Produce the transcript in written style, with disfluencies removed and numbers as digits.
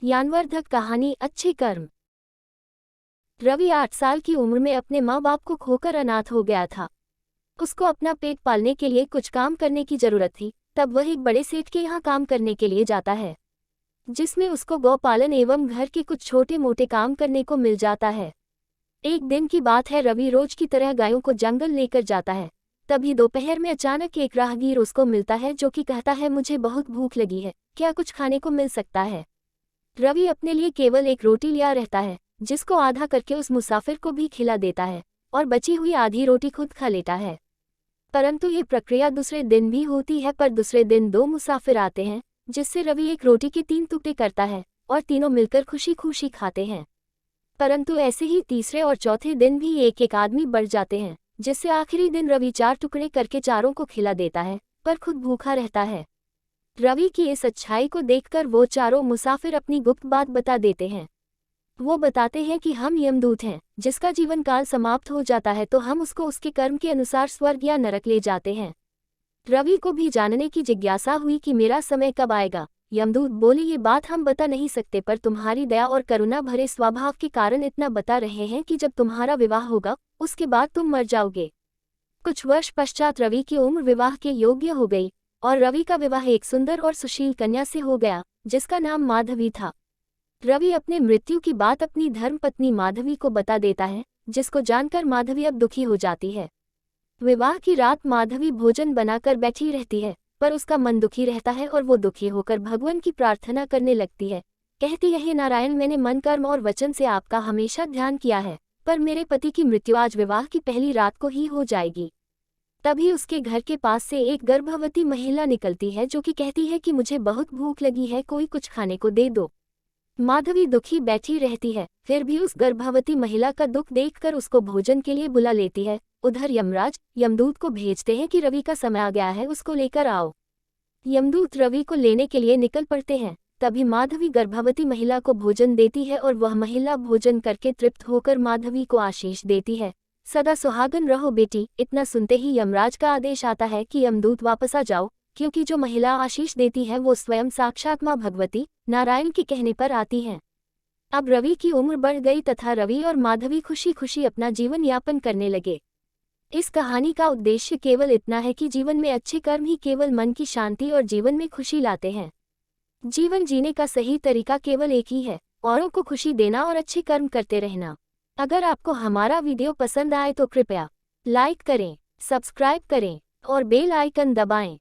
ज्ञानवर्धक कहानी अच्छे कर्म। रवि 8 साल की उम्र में अपने माँ बाप को खोकर अनाथ हो गया था। उसको अपना पेट पालने के लिए कुछ काम करने की जरूरत थी। तब वह एक बड़े सेठ के यहाँ काम करने के लिए जाता है, जिसमें उसको गौपालन एवं घर के कुछ छोटे मोटे काम करने को मिल जाता है। एक दिन की बात है, रवि रोज की तरह गायों को जंगल लेकर जाता है। तभी दोपहर में अचानक एक राहगीर उसको मिलता है, जो कि कहता है, मुझे बहुत भूख लगी है, क्या कुछ खाने को मिल सकता है। रवि अपने लिए केवल एक रोटी लिया रहता है, जिसको आधा करके उस मुसाफिर को भी खिला देता है और बची हुई आधी रोटी खुद खा लेता है। परंतु ये प्रक्रिया दूसरे दिन भी होती है, पर दूसरे दिन 2 मुसाफिर आते हैं, जिससे रवि एक रोटी के 3 टुकड़े करता है और तीनों मिलकर खुशी खुशी खाते हैं। परंतु ऐसे ही तीसरे और चौथे दिन भी एक एक आदमी बढ़ जाते हैं, जिससे आखिरी दिन रवि 4 टुकड़े करके चारों को खिला देता है, पर खुद भूखा रहता है। रवि की इस अच्छाई को देखकर वो चारों मुसाफिर अपनी गुप्त बात बता देते हैं। वो बताते हैं कि हम यमदूत हैं, जिसका जीवन काल समाप्त हो जाता है तो हम उसको उसके कर्म के अनुसार स्वर्ग या नरक ले जाते हैं। रवि को भी जानने की जिज्ञासा हुई कि मेरा समय कब आएगा। यमदूत बोले, ये बात हम बता नहीं सकते, पर तुम्हारी दया और करुणा भरे स्वभाव के कारण इतना बता रहे हैं कि जब तुम्हारा विवाह होगा उसके बाद तुम मर जाओगे। कुछ वर्ष पश्चात रवि की उम्र विवाह के योग्य हो गई और रवि का विवाह एक सुंदर और सुशील कन्या से हो गया, जिसका नाम माधवी था। रवि अपने मृत्यु की बात अपनी धर्मपत्नी माधवी को बता देता है, जिसको जानकर माधवी अब दुखी हो जाती है। विवाह की रात माधवी भोजन बनाकर बैठी रहती है, पर उसका मन दुखी रहता है और वो दुखी होकर भगवान की प्रार्थना करने लगती है। कहती है, हे नारायण, मैंने मन कर्म और वचन से आपका हमेशा ध्यान किया है, पर मेरे पति की मृत्यु आज विवाह की पहली रात को ही हो जाएगी। तभी उसके घर के पास से एक गर्भवती महिला निकलती है, जो कि कहती है कि मुझे बहुत भूख लगी है, कोई कुछ खाने को दे दो। माधवी दुखी बैठी रहती है, फिर भी उस गर्भवती महिला का दुख देखकर उसको भोजन के लिए बुला लेती है। उधर यमराज यमदूत को भेजते हैं कि रवि का समय आ गया है, उसको लेकर आओ। यमदूत रवि को लेने के लिए निकल पड़ते हैं। तभी माधवी गर्भवती महिला को भोजन देती है और वह महिला भोजन करके तृप्त होकर माधवी को आशीष देती है, सदा सुहागन रहो बेटी। इतना सुनते ही यमराज का आदेश आता है कि यमदूत वापस आ जाओ, क्योंकि जो महिला आशीष देती है वो स्वयं साक्षात माँ भगवती नारायण के कहने पर आती हैं। अब रवि की उम्र बढ़ गई तथा रवि और माधवी खुशी खुशी अपना जीवन यापन करने लगे। इस कहानी का उद्देश्य केवल इतना है कि जीवन में अच्छे कर्म ही केवल मन की शांति और जीवन में खुशी लाते हैं। जीवन जीने का सही तरीका केवल एक ही है, औरों को खुशी देना और अच्छे कर्म करते रहना। अगर आपको हमारा वीडियो पसंद आए तो कृपया लाइक करें, सब्सक्राइब करें और बेल आइकन दबाएं।